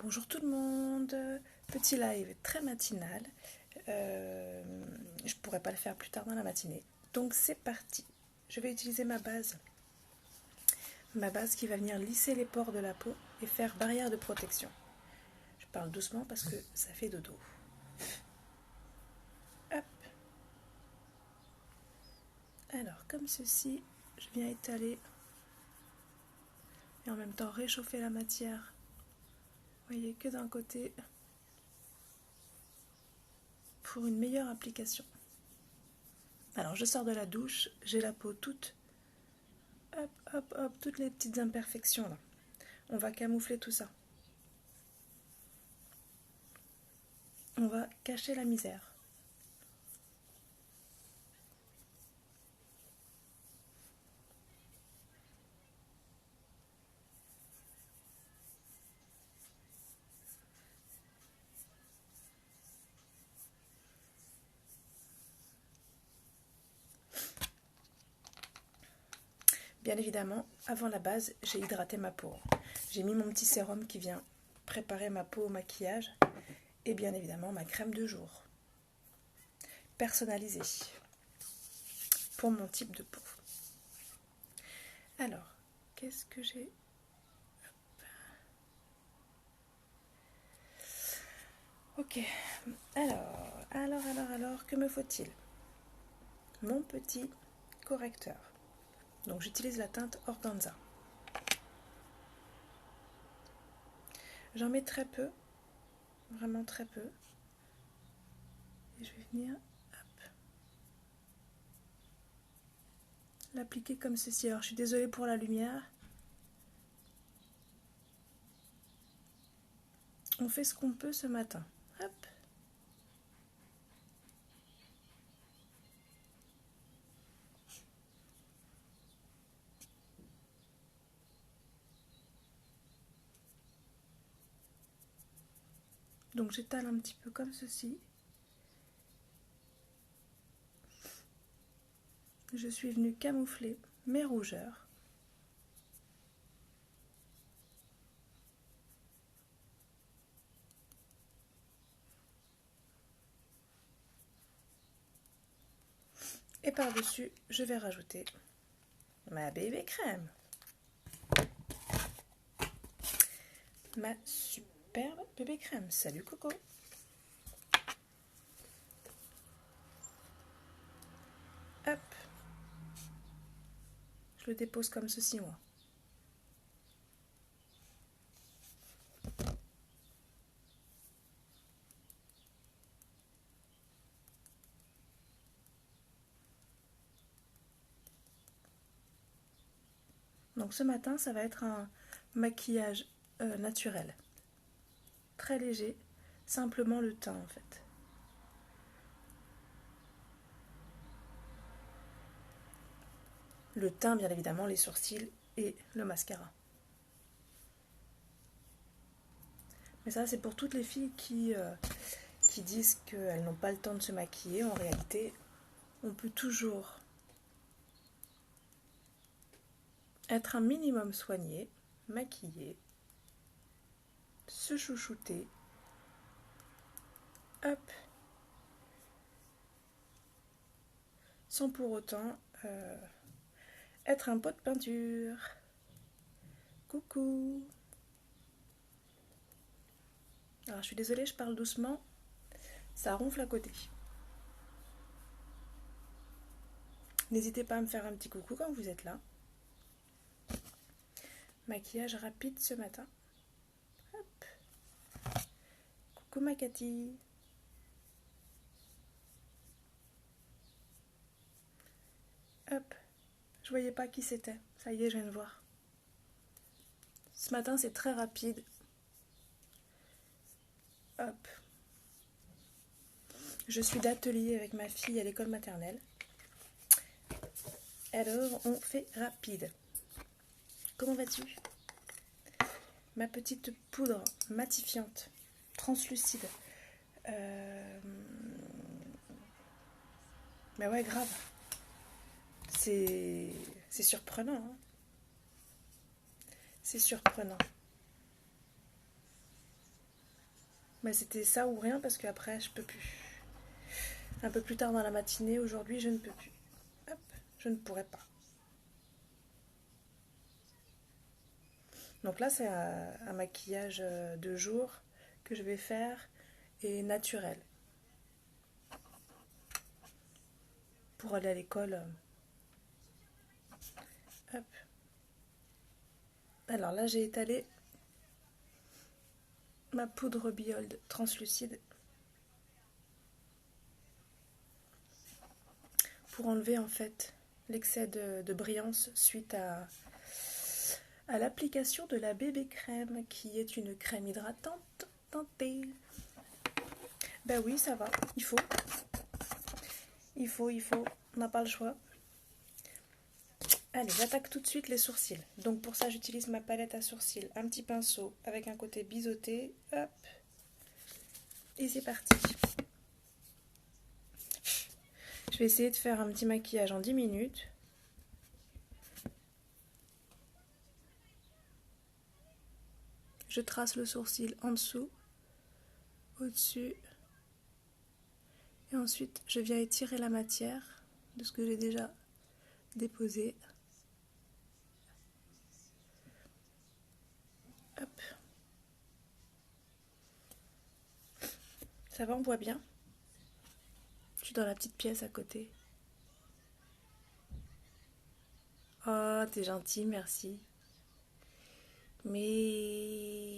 Bonjour tout le monde, petit live très matinal, je pourrais pas le faire plus tard dans la matinée, donc c'est parti. Je vais utiliser ma base qui va venir lisser les pores de la peau et faire barrière de protection. Je parle doucement parce que ça fait dodo. Hop. Alors comme ceci, je viens étaler et en même temps réchauffer la matière. Vous voyez que d'un côté pour une meilleure application. Alors je sors de la douche, j'ai la peau toute, hop, hop, hop, toutes les petites imperfections là. On va camoufler tout ça. On va cacher la misère. Bien évidemment, avant la base, j'ai hydraté ma peau. J'ai mis mon petit sérum qui vient préparer ma peau au maquillage et bien évidemment ma crème de jour. Personnalisée pour mon type de peau. Alors, qu'est-ce que j'ai ? Ok, alors, que me faut-il ? Mon petit correcteur. Donc j'utilise la teinte Organza. J'en mets très peu, vraiment très peu. Et je vais venir l'appliquer comme ceci. Alors je suis désolée pour la lumière. On fait ce qu'on peut ce matin. Hop. Donc j'étale un petit peu comme ceci. Je suis venue camoufler mes rougeurs. Et par-dessus, je vais rajouter ma bébé crème. Ma superbe bébé crème. Salut Coco. Hop. Je le dépose comme ceci, moi. Donc ce matin, ça va être un maquillage naturel. Très léger, simplement le teint en fait. Le teint, bien évidemment, les sourcils et le mascara. Mais ça, c'est pour toutes les filles qui disent qu'elles n'ont pas le temps de se maquiller. En réalité, on peut toujours être un minimum soigné, maquillé, se chouchouter, hop, sans pour autant être un pot de peinture. Coucou. Alors je suis désolée, je parle doucement, ça ronfle à côté. N'hésitez pas à me faire un petit coucou quand vous êtes là. Maquillage rapide ce matin. Hop. Coucou ma Cathy. Hop. Je voyais pas qui c'était. Ça y est, je viens de voir. Ce matin, c'est très rapide. Hop. Je suis d'atelier avec ma fille à l'école maternelle. Alors, on fait rapide. Comment vas-tu ? Ma petite poudre matifiante, translucide. Mais ouais, grave. C'est surprenant. Hein, c'est surprenant. Bah, c'était ça ou rien parce qu'après, je peux plus. Un peu plus tard dans la matinée, aujourd'hui, je ne peux plus. Hop, je ne pourrais pas. Donc là, c'est un maquillage de jour que je vais faire et naturel. Pour aller à l'école. Hop. Alors là, j'ai étalé ma poudre Biold translucide pour enlever en fait l'excès de brillance suite à l'application de la bébé crème qui est une crème hydratante teintée. Ben oui, ça va, il faut. On n'a pas le choix. Allez, j'attaque tout de suite les sourcils. Donc pour ça, j'utilise ma palette à sourcils, un petit pinceau avec un côté biseauté. Hop. Et c'est parti. Je vais essayer de faire un petit maquillage en 10 minutes. Je trace le sourcil en dessous, au-dessus. Et ensuite, je viens étirer la matière de ce que j'ai déjà déposé. Hop. Ça va, on voit bien. Je suis dans la petite pièce à côté. Oh, t'es gentil, merci. Mais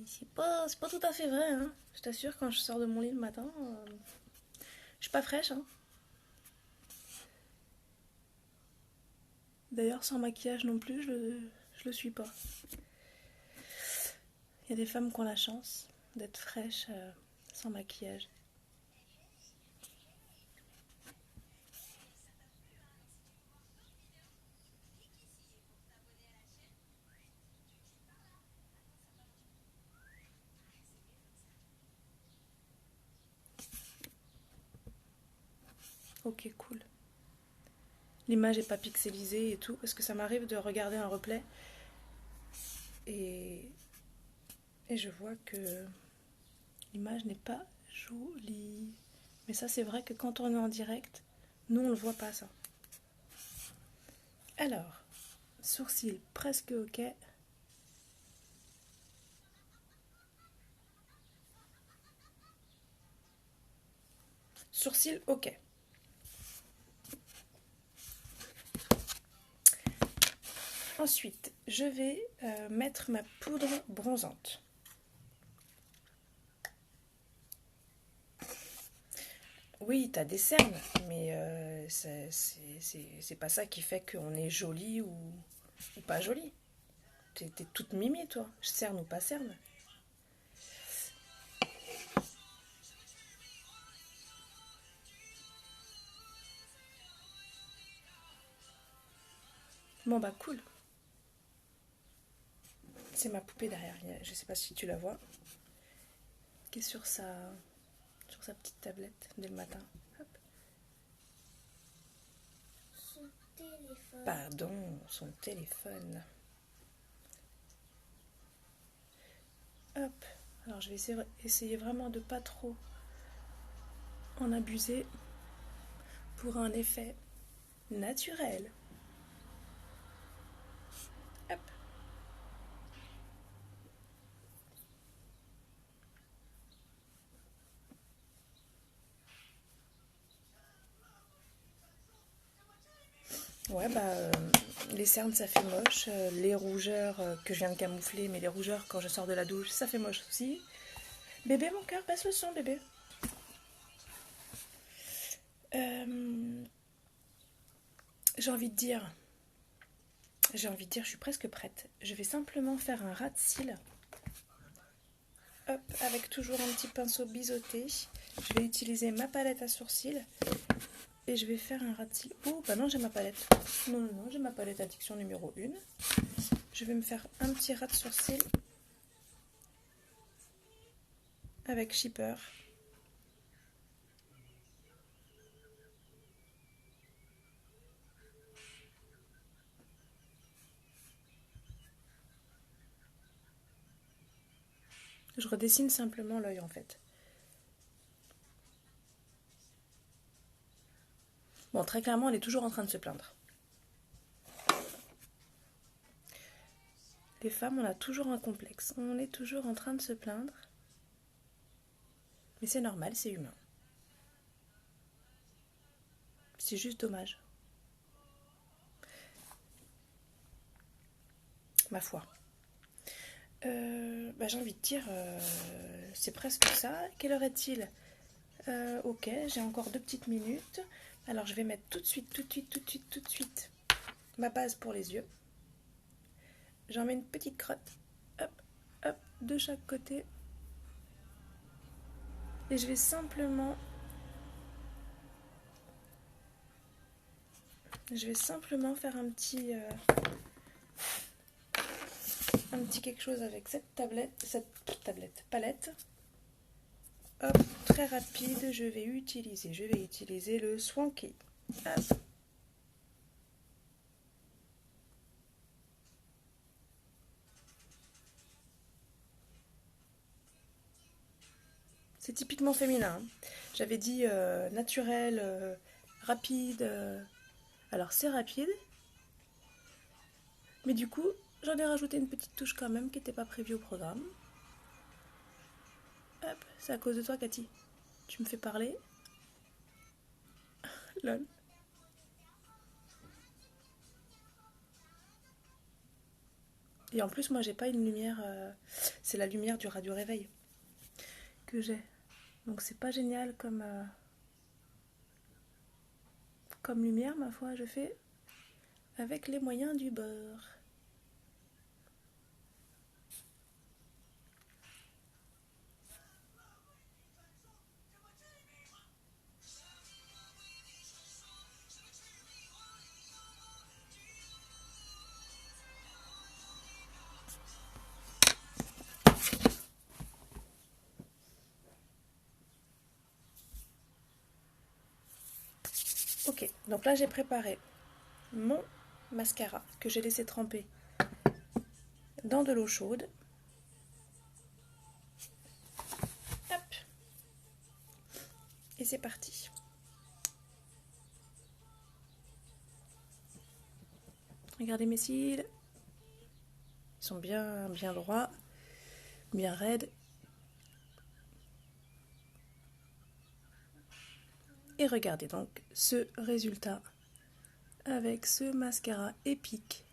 c'est pas tout à fait vrai, hein. Je t'assure, quand je sors de mon lit le matin, je suis pas fraîche, hein. D'ailleurs, sans maquillage non plus, je le suis pas. Il y a des femmes qui ont la chance d'être fraîches sans maquillage. Ok, cool. L'image est pas pixelisée et tout, parce que ça m'arrive de regarder un replay et je vois que l'image n'est pas jolie. Mais ça, c'est vrai que quand on est en direct, nous, on le voit pas, ça. Alors, sourcils presque ok. Sourcils ok. Ensuite, je vais mettre ma poudre bronzante. Oui, t'as des cernes, mais c'est pas ça qui fait qu'on est joli ou pas joli. T'es toute mimée, toi. Cerne ou pas cerne. Bon, bah, cool. C'est ma poupée derrière. Je sais pas si tu la vois. Qui est sur sa petite tablette dès le matin. Hop. Son téléphone. Pardon, son téléphone. Hop. Alors, je vais essayer vraiment de pas trop en abuser pour un effet naturel. Hop. Ouais, bah, les cernes, ça fait moche. Les rougeurs que je viens de camoufler, mais les rougeurs quand je sors de la douche, ça fait moche aussi. Bébé, mon cœur, baisse le son, bébé. J'ai envie de dire, je suis presque prête. Je vais simplement faire un ras de cils. Hop, avec toujours un petit pinceau biseauté. Je vais utiliser ma palette à sourcils. Et je vais faire un ras de cils. Oh, bah non, j'ai ma palette. Non, j'ai ma palette addiction numéro 1. Je vais me faire un petit ras de sourcils avec Shipper. Je redessine simplement l'œil en fait. Bon, très clairement, elle est toujours en train de se plaindre. Les femmes, on a toujours un complexe. On est toujours en train de se plaindre. Mais c'est normal, c'est humain. C'est juste dommage. Ma foi. J'ai envie de dire, c'est presque ça. Quelle heure est-il? Ok, j'ai encore 2 petites minutes. Alors je vais mettre tout de suite ma base pour les yeux. J'en mets une petite crotte. Hop, hop, de chaque côté. Et je vais simplement faire un petit quelque chose avec cette palette. Hop, très rapide, je vais utiliser le Swanky. Hop. C'est typiquement féminin. Hein. J'avais dit naturel, rapide. Alors c'est rapide. Mais du coup, j'en ai rajouté une petite touche quand même qui n'était pas prévue au programme. Hop, c'est à cause de toi, Cathy. Tu me fais parler. Lol. Et en plus, moi, j'ai pas une lumière... c'est la lumière du radio réveil que j'ai. Donc c'est pas génial comme lumière, ma foi. Je fais avec les moyens du bord. Ok, donc là j'ai préparé mon mascara que j'ai laissé tremper dans de l'eau chaude. Hop. Et c'est parti. Regardez mes cils. Ils sont bien droits, bien raides. Et regardez donc ce résultat avec ce mascara épique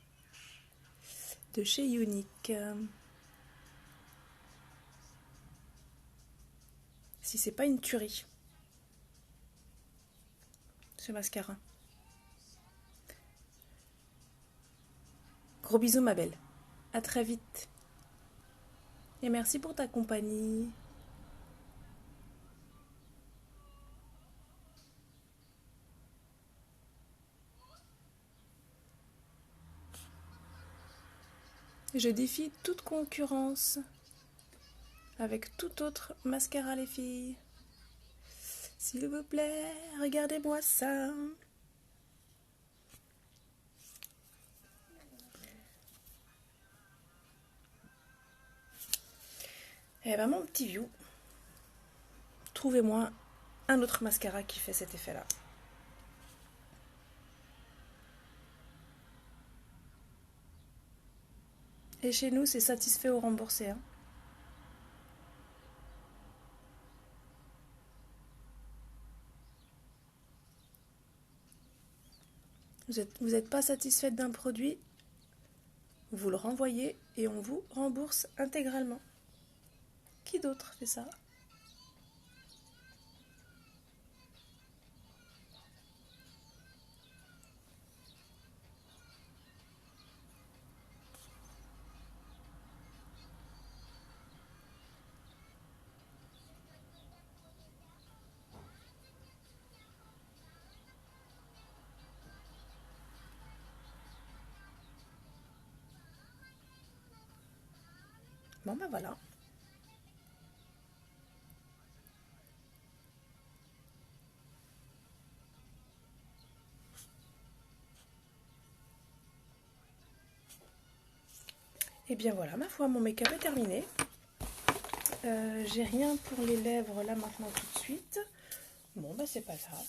de chez Younique. Si c'est pas une tuerie, ce mascara. Gros bisous ma belle. À très vite. Et merci pour ta compagnie. Je défie toute concurrence avec tout autre mascara les filles. S'il vous plaît, regardez-moi ça. Eh ben mon petit view, trouvez-moi un autre mascara qui fait cet effet-là. Et chez nous, c'est satisfait ou remboursé. Hein. Vous n'êtes pas satisfaite d'un produit, vous le renvoyez et on vous rembourse intégralement. Qui d'autre fait ça? Bon ben voilà. Et bien voilà, ma foi, mon make-up est terminé. J'ai rien pour les lèvres là maintenant tout de suite. Bon, bah c'est pas grave.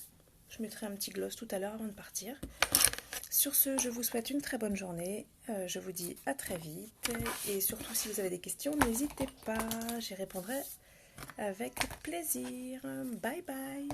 Je mettrai un petit gloss tout à l'heure avant de partir. Sur ce, je vous souhaite une très bonne journée. Je vous dis à très vite. Et surtout, si vous avez des questions, n'hésitez pas. J'y répondrai avec plaisir. Bye bye.